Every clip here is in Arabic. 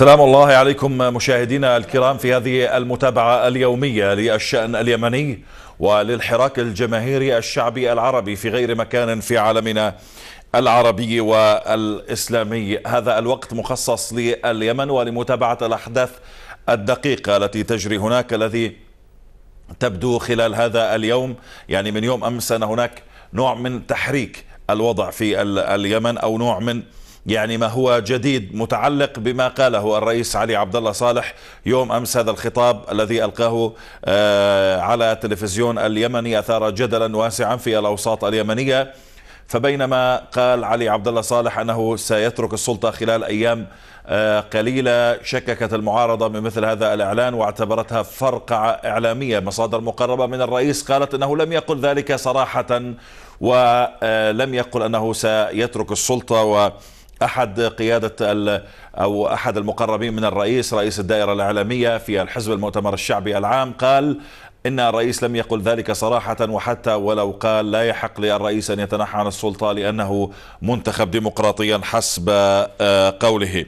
سلام الله عليكم مشاهدينا الكرام في هذه المتابعة اليومية للشأن اليمني وللحراك الجماهيري الشعبي العربي في غير مكان في عالمنا العربي والإسلامي. هذا الوقت مخصص لليمن ولمتابعة الأحداث الدقيقة التي تجري هناك، الذي تبدو خلال هذا اليوم يعني من يوم أمس أن هناك نوع من تحريك الوضع في اليمن، أو نوع من يعني ما هو جديد متعلق بما قاله الرئيس علي عبد الله صالح يوم أمس. هذا الخطاب الذي ألقاه على التلفزيون اليمني أثار جدلا واسعا في الأوساط اليمنية. فبينما قال علي عبد الله صالح أنه سيترك السلطة خلال أيام قليلة، شككت المعارضة من مثل هذا الإعلان واعتبرتها فرقعة إعلامية. مصادر مقربة من الرئيس قالت أنه لم يقل ذلك صراحة، ولم يقل أنه سيترك السلطة. وأحد قيادة أو أحد المقربين من الرئيس، رئيس الدائرة الإعلامية في الحزب المؤتمر الشعبي العام، قال إن الرئيس لم يقل ذلك صراحة، وحتى ولو قال لا يحق للرئيس أن يتنحى عن السلطة لأنه منتخب ديمقراطيا حسب قوله.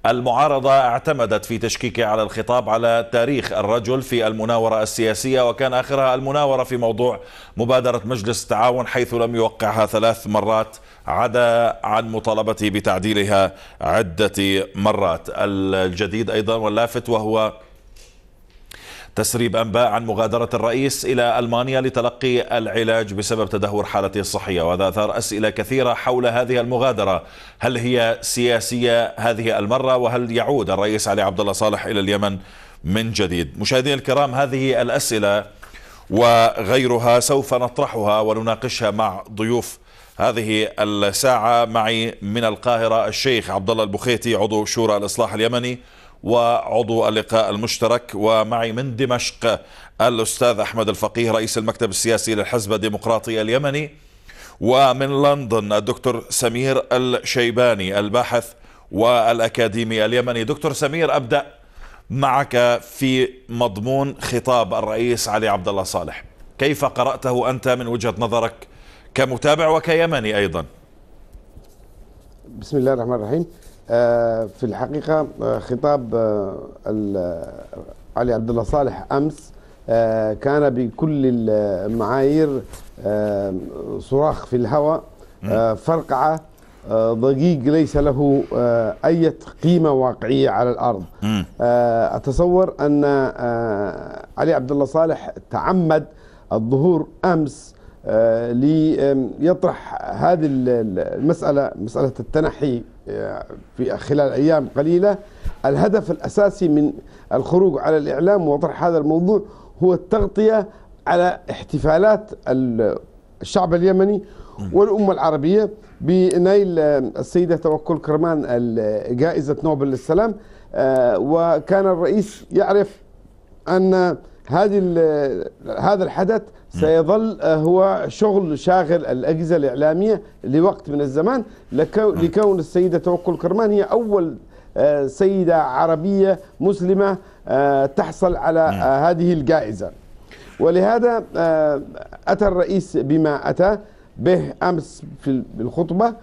المعارضة اعتمدت في تشكيكها على الخطاب على تاريخ الرجل في المناورة السياسية، وكان آخرها المناورة في موضوع مبادرة مجلس التعاون، حيث لم يوقعها 3 مرات عدا عن مطالبته بتعديلها عدة مرات. الجديد أيضا واللافت وهو تسريب أنباء عن مغادرة الرئيس إلى ألمانيا لتلقي العلاج بسبب تدهور حالته الصحية، وهذا أثار أسئلة كثيرة حول هذه المغادرة. هل هي سياسية هذه المرة؟ وهل يعود الرئيس علي عبد الله صالح إلى اليمن من جديد؟ مشاهدينا الكرام، هذه الأسئلة وغيرها سوف نطرحها ونناقشها مع ضيوف هذه الساعة. معي من القاهرة الشيخ عبد الله البخيتي، عضو شورى الإصلاح اليمني وعضو اللقاء المشترك، ومعي من دمشق الأستاذ أحمد الفقيه، رئيس المكتب السياسي للحزب الديمقراطي اليمني، ومن لندن الدكتور سمير الشيباني، الباحث والأكاديمي اليمني. دكتور سمير، أبدأ معك في مضمون خطاب الرئيس علي عبد الله صالح. كيف قرأته أنت من وجهة نظرك كمتابع وكيمني أيضا؟ بسم الله الرحمن الرحيم. في الحقيقة خطاب علي عبد الله صالح أمس كان بكل المعايير صراخ في الهواء، فرقعة، ضجيج ليس له أي قيمة واقعية على الأرض. أتصور أن علي عبد الله صالح تعمد الظهور أمس ليطرح هذه المسألة، مسألة التنحي في خلال أيام قليلة. الهدف الأساسي من الخروج على الإعلام وطرح هذا الموضوع هو التغطية على احتفالات الشعب اليمني والأمة العربية بنيل السيدة توكل كرمان جائزة نوبل للسلام. وكان الرئيس يعرف أن هذا الحدث سيظل هو شاغل الأجهزة الإعلامية لوقت من الزمان، لكون السيدة توكل كرمان هي أول سيدة عربية مسلمة تحصل على هذه الجائزة. ولهذا أتى الرئيس بما أتى به أمس في الخطبة،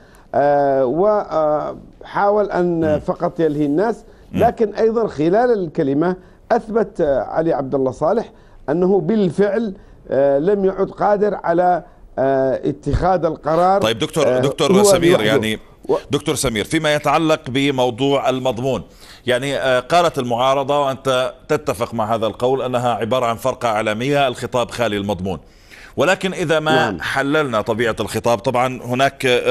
وحاول أن فقط يلهي الناس، لكن أيضا خلال الكلمة أثبت علي عبد الله صالح أنه بالفعل لم يعد قادر على اتخاذ القرار. طيب دكتور سمير، يعني دكتور سمير، فيما يتعلق بموضوع المضمون، يعني قالت المعارضة وأنت تتفق مع هذا القول أنها عبارة عن فرقة إعلامية، الخطاب خالي المضمون. ولكن إذا ما حللنا طبيعة الخطاب، طبعا هناك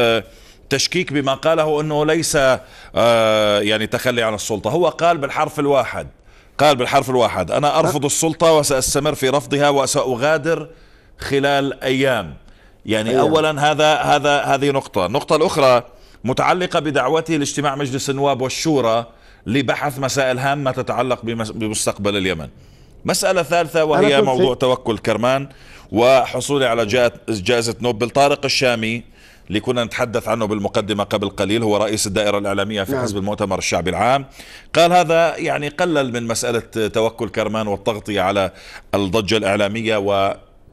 تشكيك بما قاله أنه ليس يعني تخلي عن السلطة. هو قال بالحرف الواحد أنا أرفض السلطة وسأستمر في رفضها وسأغادر خلال أيام. يعني أولا هذه نقطة. النقطة الأخرى متعلقة بدعوته لاجتماع مجلس النواب والشورى لبحث مسائل هامة تتعلق بمستقبل اليمن. مسألة ثالثة وهي موضوع توكل كرمان وحصوله على جائزة نوبل. طارق الشامي اللي كنا نتحدث عنه بالمقدمة قبل قليل، هو رئيس الدائرة الإعلامية في حزب المؤتمر الشعبي العام، قال هذا يعني قلل من مسألة توكل كرمان والتغطية على الضجة الإعلامية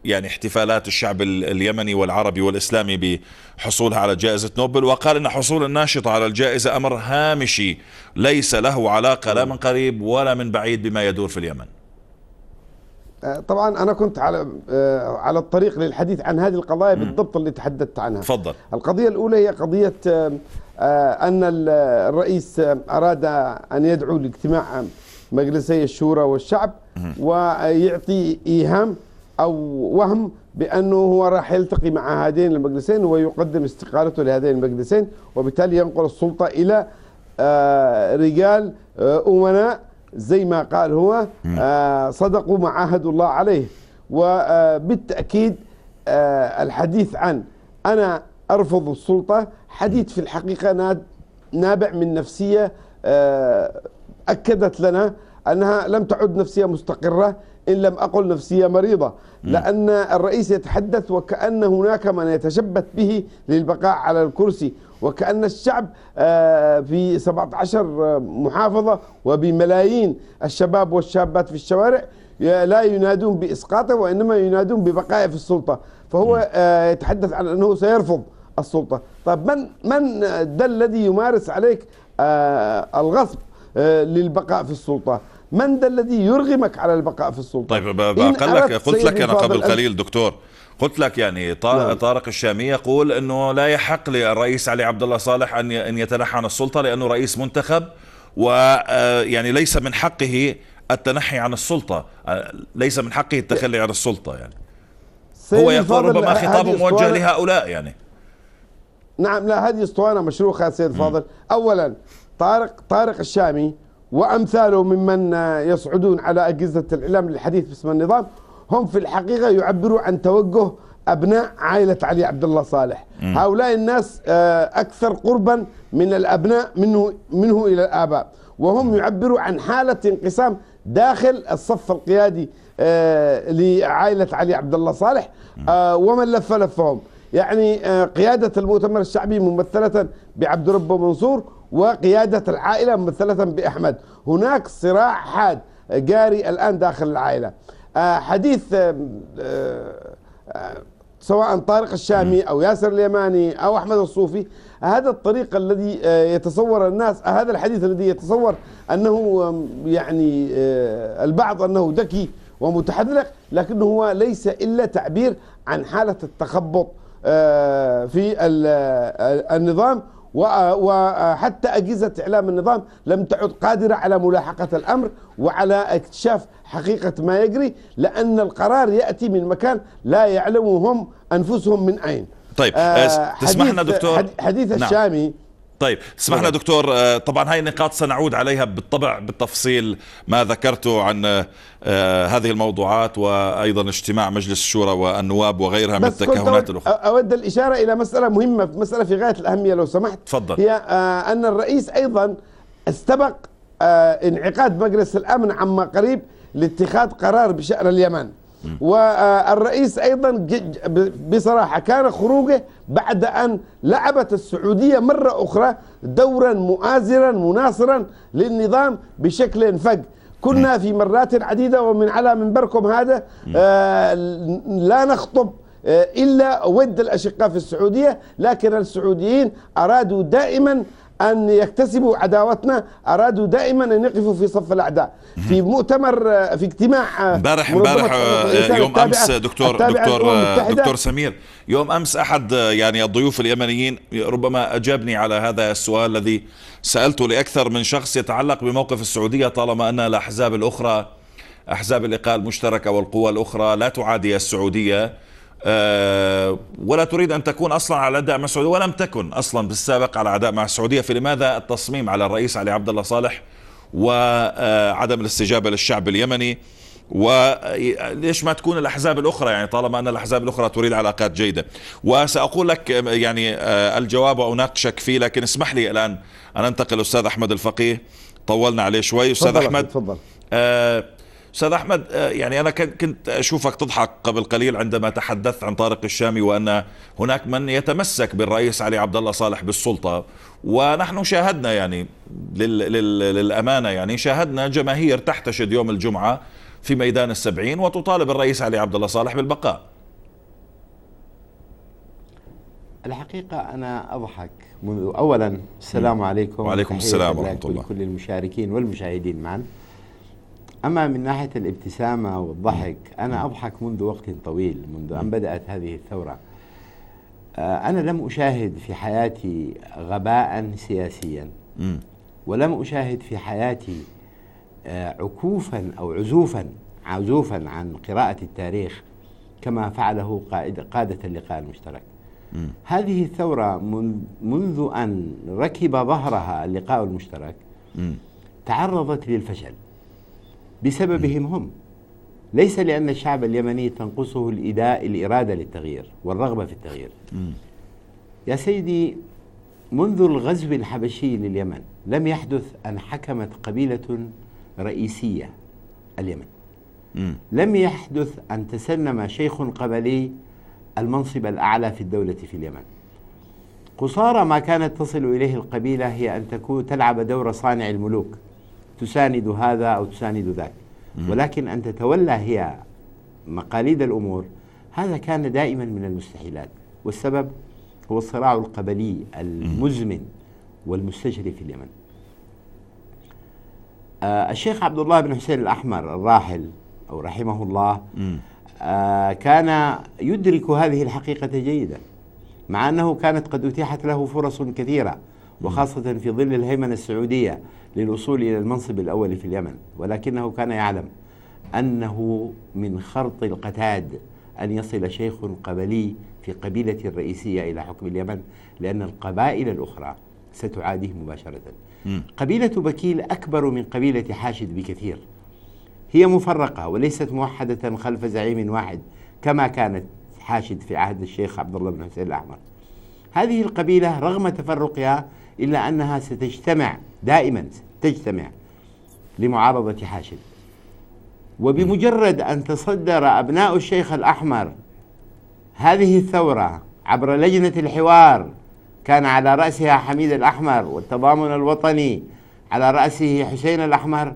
يعني احتفالات الشعب اليمني والعربي والإسلامي بحصولها على جائزة نوبل، وقال أن حصول الناشطة على الجائزة أمر هامشي ليس له علاقة لا من قريب ولا من بعيد بما يدور في اليمن. طبعا أنا كنت على الطريق للحديث عن هذه القضايا بالضبط اللي تحدثت عنها. تفضل. القضية الأولى هي قضية أن الرئيس أراد أن يدعو لاجتماع مجلسي الشورى والشعب ويعطي إيهام أو وهم بأنه هو راح يلتقي مع هذين المجلسين ويقدم استقالته لهذين المجلسين، وبالتالي ينقل السلطة إلى رجال أمناء زي ما قال هو صدقوا ما عاهدوا الله عليه. وبالتأكيد الحديث عن أنا أرفض السلطة حديث في الحقيقة نابع من نفسية أكدت لنا أنها لم تعد نفسية مستقرة إن لم أقل نفسية مريضة، لأن الرئيس يتحدث وكأن هناك من يتشبث به للبقاء على الكرسي، وكأن الشعب في 17 محافظة وبملايين الشباب والشابات في الشوارع لا ينادون بإسقاطه وإنما ينادون ببقائه في السلطة. فهو يتحدث عن أنه سيرفض السلطة. طيب من ده الذي يمارس عليك الغصب للبقاء في السلطة؟ من ده الذي يرغمك على البقاء في السلطة؟ طيب قلت لك أنا قبل قليل دكتور، قلت لك يعني طارق الشامي يقول أنه لا يحق للرئيس علي عبد الله صالح أن يتنحى عن السلطة لأنه رئيس منتخب، ويعني ليس من حقه التنحي عن السلطة، ليس من حقه التخلي عن السلطة. يعني هو يقول ربما خطابه موجه لهؤلاء يعني. نعم، لا، هذه اسطوانة مشروخة سيد فاضل. أولا طارق الشامي وأمثاله ممن يصعدون على أجهزة الإعلام للحديث باسم النظام هم في الحقيقة يعبروا عن توجه أبناء عائلة علي عبد الله صالح. هؤلاء الناس أكثر قربا من الأبناء منه إلى الآباء، وهم يعبروا عن حالة انقسام داخل الصف القيادي لعائلة علي عبد الله صالح ومن لفهم. يعني قيادة المؤتمر الشعبي ممثلة بعبد ربه منصور، وقيادة العائلة ممثلة بأحمد. هناك صراع حاد جاري الآن داخل العائلة. حديث سواء طارق الشامي أو ياسر اليماني أو أحمد الصوفي، هذا الطريق الذي يتصور الناس، هذا الحديث الذي يتصور أنه يعني البعض أنه ذكي ومتحذلق، لكنه هو ليس إلا تعبير عن حالة التخبط في النظام، وحتى أجهزة إعلام النظام لم تعد قادرة على ملاحقة الأمر وعلى اكتشاف حقيقة ما يجري، لأن القرار يأتي من مكان لا يعلموا هم أنفسهم من أين. طيب تسمحنا دكتور حديث الشامي. طيب اسمحنا دكتور، طبعا هاي النقاط سنعود عليها بالطبع بالتفصيل ما ذكرته عن هذه الموضوعات، وأيضا اجتماع مجلس الشورى والنواب وغيرها من التكهنات الأخرى. أود الإشارة إلى مسألة مهمة، مسألة في غاية الأهمية لو سمحت. تفضل. هي أن الرئيس أيضا استبق انعقاد مجلس الأمن عما قريب لاتخاذ قرار بشأن اليمن، والرئيس أيضا بصراحة كان خروجه بعد أن لعبت السعودية مرة أخرى دورا مؤازرا مناصرا للنظام بشكل فج. كنا في مرات عديدة ومن على منبركم هذا لا نخطب إلا ود الأشقاء في السعودية، لكن السعوديين أرادوا دائما أن يكتسبوا عداوتنا، أرادوا دائما أن يقفوا في صف الأعداء. في مؤتمر، في اجتماع امبارح يوم أمس دكتور سمير، يوم أمس أحد يعني الضيوف اليمنيين ربما أجابني على هذا السؤال الذي سألته لأكثر من شخص يتعلق بموقف السعودية، طالما أن الأحزاب الأخرى، أحزاب اللقاء المشتركة والقوى الأخرى لا تعادي السعودية ولا تريد أن تكون أصلا على عداء مع السعودية، ولم تكن أصلا بالسابق على عداء مع السعودية، فلماذا التصميم على الرئيس علي عبد الله صالح وعدم الاستجابة للشعب اليمني؟ وليش ما تكون الأحزاب الأخرى، يعني طالما أن الأحزاب الأخرى تريد علاقات جيدة؟ وسأقول لك يعني الجواب وأناقشك فيه، لكن اسمح لي الآن أن أنتقل أستاذ أحمد الفقيه، طولنا عليه شوي. أستاذ أحمد، تفضل. أستاذ أحمد، يعني أنا كنت أشوفك تضحك قبل قليل عندما تحدثت عن طارق الشامي وأن هناك من يتمسك بالرئيس علي عبد الله صالح بالسلطة، ونحن شاهدنا يعني للأمانة يعني شاهدنا جماهير تحتشد يوم الجمعة في ميدان السبعين وتطالب الرئيس علي عبد الله صالح بالبقاء. الحقيقة أنا أضحك منذ أولا السلام عليكم. وعليكم السلام ورحمة الله. كل المشاركين والمشاهدين معا. أما من ناحية الابتسامة والضحك أنا أضحك منذ وقت طويل، منذ أن بدأت هذه الثورة. أنا لم أشاهد في حياتي غباء سياسيا، ولم أشاهد في حياتي عكوفا أو عزوفا عن قراءة التاريخ كما فعله قادة اللقاء المشترك. هذه الثورة منذ أن ركب ظهرها اللقاء المشترك تعرضت للفشل بسببهم هم، ليس لأن الشعب اليمني تنقصه الإرادة للتغيير والرغبة في التغيير. يا سيدي، منذ الغزو الحبشي لليمن لم يحدث أن حكمت قبيلة رئيسية اليمن، لم يحدث أن تسنم شيخ قبلي المنصب الأعلى في الدولة في اليمن. قصارى ما كانت تصل إليه القبيلة هي أن تلعب دور صانع الملوك، تساند هذا أو تساند ذاك، ولكن أن تتولى هي مقاليد الأمور هذا كان دائما من المستحيلات. والسبب هو الصراع القبلي المزمن والمستجري في اليمن. الشيخ عبد الله بن حسين الأحمر الراحل أو رحمه الله كان يدرك هذه الحقيقة جيدا، مع أنه كانت قد أتيحت له فرص كثيرة وخاصة في ظل الهيمنة السعودية للوصول إلى المنصب الأول في اليمن، ولكنه كان يعلم أنه من خرط القتاد أن يصل شيخ قبلي في قبيلة الرئيسية إلى حكم اليمن، لأن القبائل الأخرى ستعاديه مباشرة. قبيلة بكيل أكبر من قبيلة حاشد بكثير، هي مفرقة وليست موحدة خلف زعيم واحد كما كانت حاشد في عهد الشيخ عبد الله بن حسين الأحمر. هذه القبيلة رغم تفرقها إلا أنها ستجتمع دائما، تجتمع لمعارضة حاشد. وبمجرد أن تصدر أبناء الشيخ الأحمر هذه الثورة عبر لجنة الحوار كان على رأسها حميد الأحمر والتضامن الوطني على رأسه حسين الأحمر،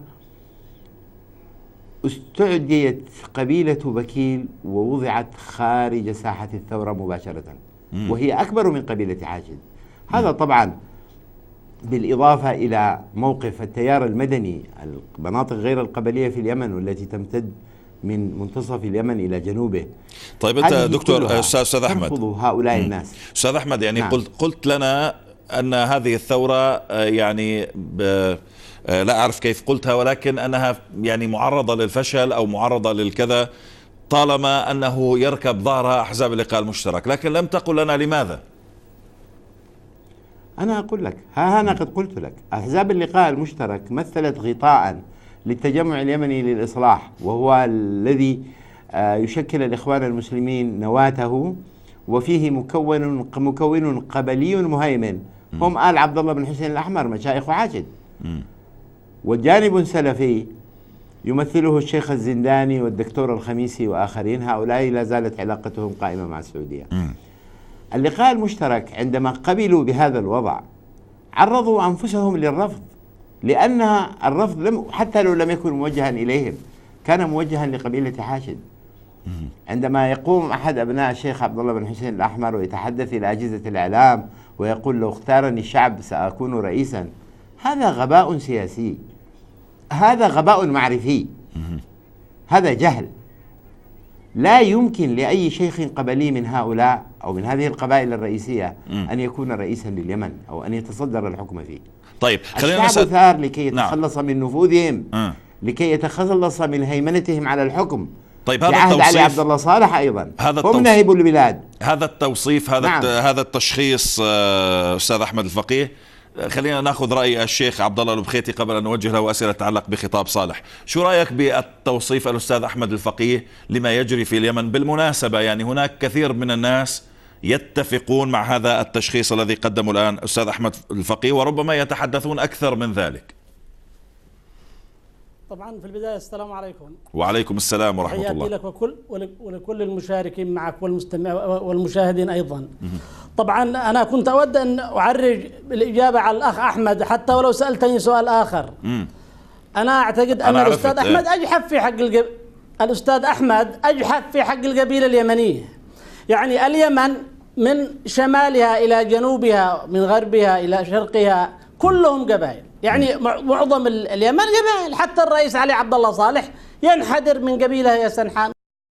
استعديت قبيلة بكيل ووضعت خارج ساحة الثورة مباشرة، وهي أكبر من قبيلة حاشد. هذا طبعا بالإضافة إلى موقف التيار المدني، المناطق غير القبلية في اليمن والتي تمتد من منتصف اليمن إلى جنوبه. طيب أنت دكتور أستاذ أحمد، ترفض هؤلاء الناس. أستاذ أحمد، يعني نعم. قلت لنا أن هذه الثورة يعني لا أعرف كيف قلتها، ولكن أنها يعني معرضة للفشل أو معرضة للكذا طالما أنه يركب ظهرها أحزاب اللقاء المشترك، لكن لم تقل لنا لماذا. أنا أقول لك، أنا قد قلت لك، أحزاب اللقاء المشترك مثلت غطاء للتجمع اليمني للإصلاح، وهو الذي يشكل الإخوان المسلمين نواته، وفيه مكون قبلي مهيمن هم آل عبد الله بن حسين الأحمر مشايخ حاشد، وجانب سلفي يمثله الشيخ الزنداني والدكتور الخميسي وآخرين. هؤلاء لا زالت علاقتهم قائمة مع السعودية. اللقاء المشترك عندما قبلوا بهذا الوضع عرضوا أنفسهم للرفض، لأن الرفض حتى لو لم يكن موجها إليهم كان موجها لقبيلة حاشد. عندما يقوم أحد أبناء الشيخ عبد الله بن حسين الأحمر ويتحدث إلى أجهزة الإعلام ويقول لو اختارني الشعب سأكون رئيسا، هذا غباء سياسي، هذا غباء معرفي، هذا جهل. لا يمكن لأي شيخ قبلي من هؤلاء أو من هذه القبائل الرئيسية أن يكون رئيسا لليمن أو أن يتصدر الحكم فيه. طيب خلينا الشعب ثار لكي يتخلص من نفوذهم، لكي يتخلص من هيمنتهم على الحكم. طيب هذا التوصيف علي عبد الله صالح أيضا هم ناهبوا البلاد. هذا التوصيف، هذا التشخيص أستاذ أحمد الفقيه. خلينا ناخذ رأي الشيخ عبد الله البخيتي قبل أن نوجه له أسئلة تتعلق بخطاب صالح. شو رأيك بالتوصيف الأستاذ أحمد الفقيه لما يجري في اليمن؟ بالمناسبة يعني هناك كثير من الناس يتفقون مع هذا التشخيص الذي قدمه الآن أستاذ أحمد الفقيه، وربما يتحدثون أكثر من ذلك. طبعا في البداية السلام عليكم. وعليكم السلام ورحمة الله. حياتي لك ولكل المشاركين معك والمشاهدين أيضا. طبعا أنا كنت أود أن أعرج بالإجابة على الأخ أحمد حتى ولو سألتني سؤال آخر. أنا أعتقد أن الأستاذ أحمد أجحف في حق الأستاذ أحمد أجحف في حق القبيلة اليمنية. يعني اليمن من شمالها إلى جنوبها، من غربها إلى شرقها، كلهم قبائل. يعني معظم اليمن قبائل، حتى الرئيس علي عبد الله صالح ينحدر من قبيلة هي سنحان.